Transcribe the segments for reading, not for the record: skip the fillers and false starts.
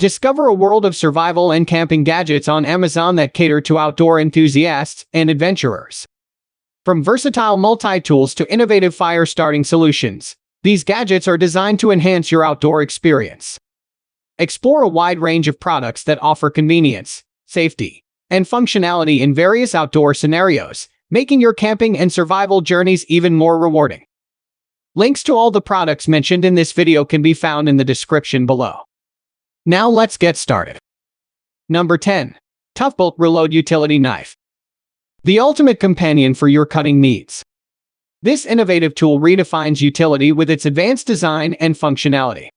Discover a world of survival and camping gadgets on Amazon that cater to outdoor enthusiasts and adventurers. From versatile multi-tools to innovative fire-starting solutions, these gadgets are designed to enhance your outdoor experience. Explore a wide range of products that offer convenience, safety, and functionality in various outdoor scenarios, making your camping and survival journeys even more rewarding. Links to all the products mentioned in this video can be found in the description below. Now let's get started. Number 10. Toughbuilt Reload Utility Knife. The ultimate companion for your cutting needs. This innovative tool redefines utility with its advanced design and functionality.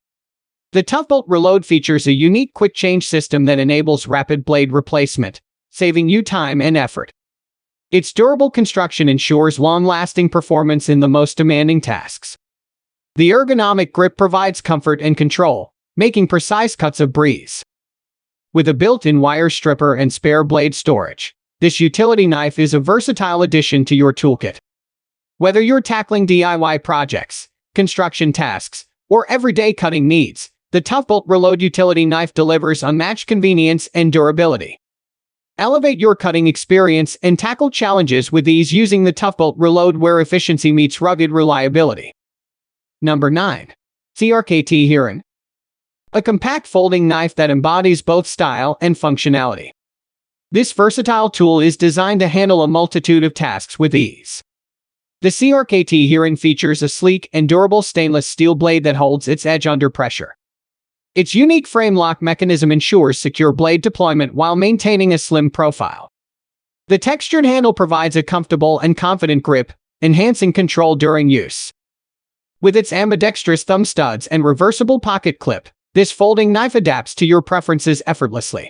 The Toughbuilt Reload features a unique quick-change system that enables rapid blade replacement, saving you time and effort. Its durable construction ensures long-lasting performance in the most demanding tasks. The ergonomic grip provides comfort and control, making precise cuts a breeze. With a built-in wire stripper and spare blade storage, this utility knife is a versatile addition to your toolkit. Whether you're tackling DIY projects, construction tasks, or everyday cutting needs, the Toughbuilt Reload Utility Knife delivers unmatched convenience and durability. Elevate your cutting experience and tackle challenges with ease using the Toughbuilt Reload, where efficiency meets rugged reliability. Number 9. CRKT HIRIN. A compact folding knife that embodies both style and functionality. This versatile tool is designed to handle a multitude of tasks with ease. The CRKT HIRIN features a sleek and durable stainless steel blade that holds its edge under pressure. Its unique frame lock mechanism ensures secure blade deployment while maintaining a slim profile. The textured handle provides a comfortable and confident grip, enhancing control during use. With its ambidextrous thumb studs and reversible pocket clip, this folding knife adapts to your preferences effortlessly.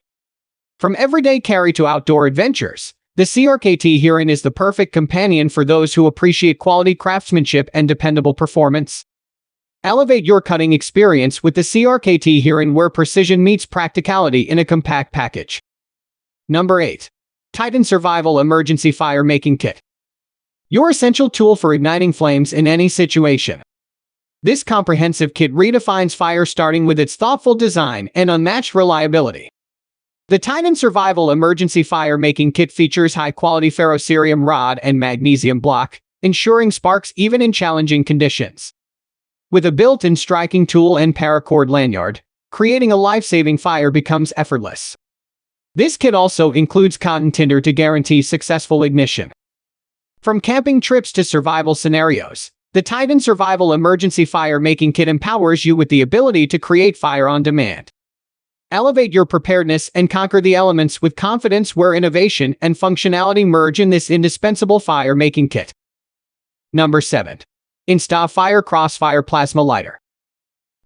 From everyday carry to outdoor adventures, the CRKT HIRIN is the perfect companion for those who appreciate quality craftsmanship and dependable performance. Elevate your cutting experience with the CRKT HIRIN, where precision meets practicality in a compact package. Number 8. Titan Survival Emergency Fire Making Kit. Your essential tool for igniting flames in any situation. This comprehensive kit redefines fire starting with its thoughtful design and unmatched reliability. The Titan Survival Emergency Fire Making Kit features high-quality ferrocerium rod and magnesium block, ensuring sparks even in challenging conditions. With a built-in striking tool and paracord lanyard, creating a life-saving fire becomes effortless. This kit also includes cotton tinder to guarantee successful ignition. From camping trips to survival scenarios, the Titan Survival Emergency Fire Making Kit empowers you with the ability to create fire on demand. Elevate your preparedness and conquer the elements with confidence, where innovation and functionality merge in this indispensable fire-making kit. Number 7. InstaFire Crossfire Plasma Lighter.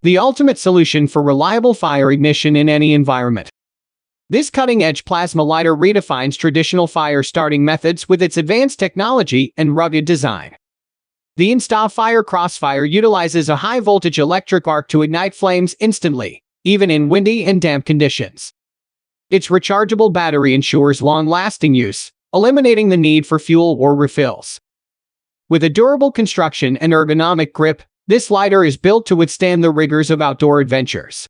The ultimate solution for reliable fire ignition in any environment. This cutting-edge plasma lighter redefines traditional fire-starting methods with its advanced technology and rugged design. The InstaFire Crossfire utilizes a high-voltage electric arc to ignite flames instantly, even in windy and damp conditions. Its rechargeable battery ensures long-lasting use, eliminating the need for fuel or refills. With a durable construction and ergonomic grip, this lighter is built to withstand the rigors of outdoor adventures.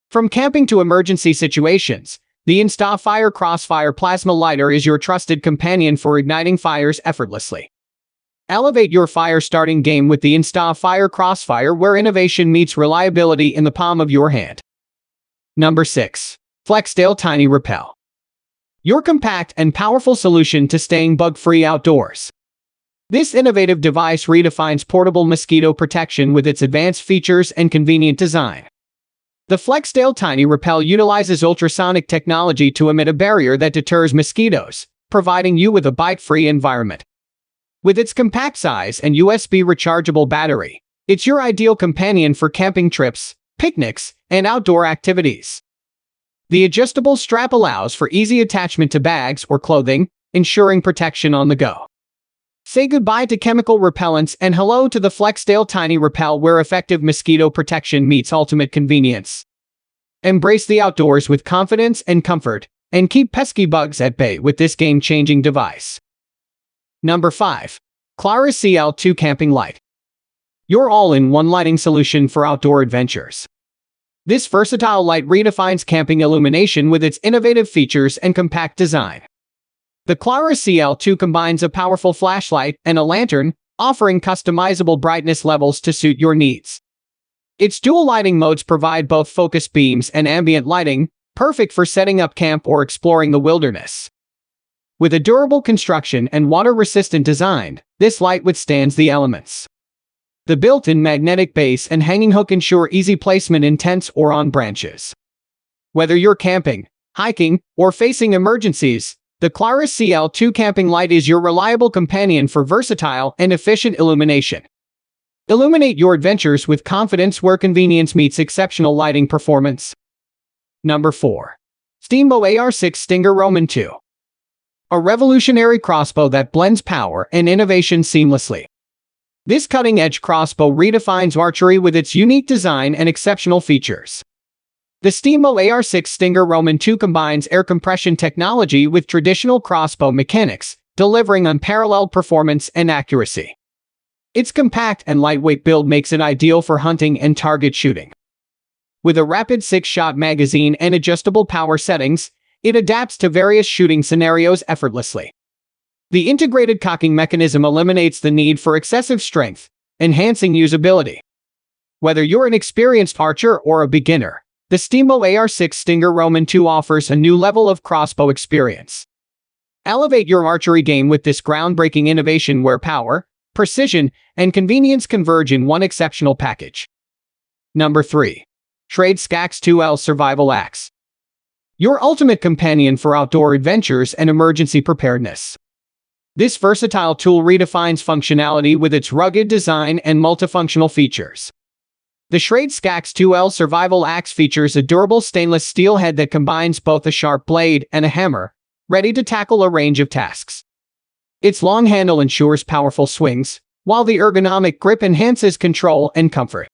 From camping to emergency situations, the InstaFire Crossfire Plasma Lighter is your trusted companion for igniting fires effortlessly. Elevate your fire-starting game with the InstaFire Crossfire, where innovation meets reliability in the palm of your hand. Number 6. Flextail Tiny Repel. Your compact and powerful solution to staying bug-free outdoors. This innovative device redefines portable mosquito protection with its advanced features and convenient design. The Flextail Tiny Repel utilizes ultrasonic technology to emit a barrier that deters mosquitoes, providing you with a bite-free environment. With its compact size and USB rechargeable battery, it's your ideal companion for camping trips, picnics, and outdoor activities. The adjustable strap allows for easy attachment to bags or clothing, ensuring protection on the go. Say goodbye to chemical repellents and hello to the Flextail Tiny Repel, where effective mosquito protection meets ultimate convenience. Embrace the outdoors with confidence and comfort, and keep pesky bugs at bay with this game-changing device. Number 5. Klarus CL2 Camping Light. Your all-in-one lighting solution for outdoor adventures. This versatile light redefines camping illumination with its innovative features and compact design. The Klarus CL2 combines a powerful flashlight and a lantern, offering customizable brightness levels to suit your needs. Its dual lighting modes provide both focus beams and ambient lighting, perfect for setting up camp or exploring the wilderness. With a durable construction and water-resistant design, this light withstands the elements. The built-in magnetic base and hanging hook ensure easy placement in tents or on branches. Whether you're camping, hiking, or facing emergencies, the Klarus CL2 camping light is your reliable companion for versatile and efficient illumination. Illuminate your adventures with confidence where convenience meets exceptional lighting performance. Number 4. Steambow AR6 Stinger Roman II. A revolutionary crossbow that blends power and innovation seamlessly. This cutting-edge crossbow redefines archery with its unique design and exceptional features. The Steambow AR6 Stinger Roman II combines air compression technology with traditional crossbow mechanics, delivering unparalleled performance and accuracy. Its compact and lightweight build makes it ideal for hunting and target shooting. With a rapid 6-shot magazine and adjustable power settings, it adapts to various shooting scenarios effortlessly. The integrated cocking mechanism eliminates the need for excessive strength, enhancing usability. Whether you're an experienced archer or a beginner, the Steambow AR6 Stinger Roman II offers a new level of crossbow experience. Elevate your archery game with this groundbreaking innovation where power, precision, and convenience converge in one exceptional package. Number 3. Schrade SCAX 2L Survival Axe. Your ultimate companion for outdoor adventures and emergency preparedness. This versatile tool redefines functionality with its rugged design and multifunctional features. The Schrade SCAX 2L Survival Axe features a durable stainless steel head that combines both a sharp blade and a hammer, ready to tackle a range of tasks. Its long handle ensures powerful swings, while the ergonomic grip enhances control and comfort.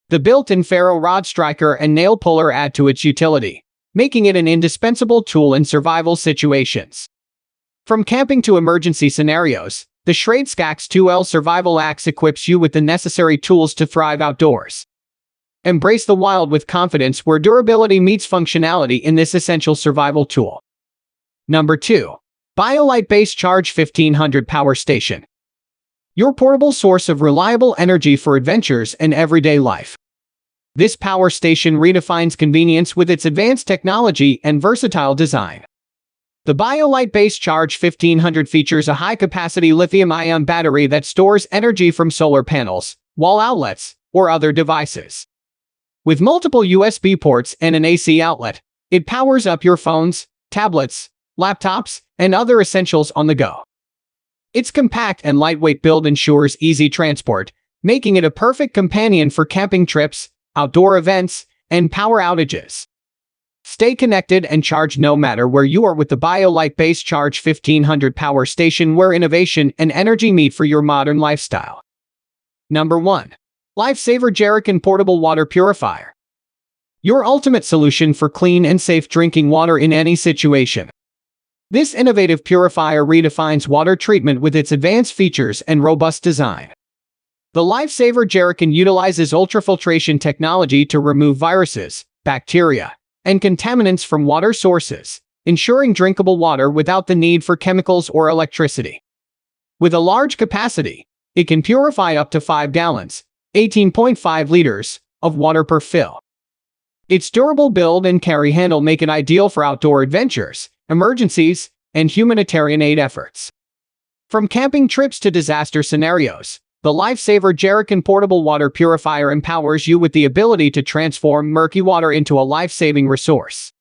The built-in ferro rod striker and nail puller add to its utility, making it an indispensable tool in survival situations. From camping to emergency scenarios, the Schrade SCAX 2L Survival Axe equips you with the necessary tools to thrive outdoors. Embrace the wild with confidence where durability meets functionality in this essential survival tool. Number 2. BioLite BaseCharge 1500 Power Station. Your portable source of reliable energy for adventures and everyday life. This power station redefines convenience with its advanced technology and versatile design. The BioLite BaseCharge 1500 features a high-capacity lithium-ion battery that stores energy from solar panels, wall outlets, or other devices. With multiple USB ports and an AC outlet, it powers up your phones, tablets, laptops, and other essentials on the go. Its compact and lightweight build ensures easy transport, making it a perfect companion for camping trips, outdoor events, and power outages. Stay connected and charged no matter where you are with the BioLite BaseCharge 1500 Power Station where innovation and energy meet for your modern lifestyle. Number 1. LifeSaver Jerrycan Portable Water Purifier. Your ultimate solution for clean and safe drinking water in any situation. This innovative purifier redefines water treatment with its advanced features and robust design. The LifeSaver Jerrycan utilizes ultrafiltration technology to remove viruses, bacteria, and contaminants from water sources, ensuring drinkable water without the need for chemicals or electricity. With a large capacity, it can purify up to 5 gallons, 18.5 liters, of water per fill. Its durable build and carry handle make it ideal for outdoor adventures, emergencies, and humanitarian aid efforts. From camping trips to disaster scenarios, the LifeSaver Jerrycan Portable Water Purifier empowers you with the ability to transform murky water into a life-saving resource.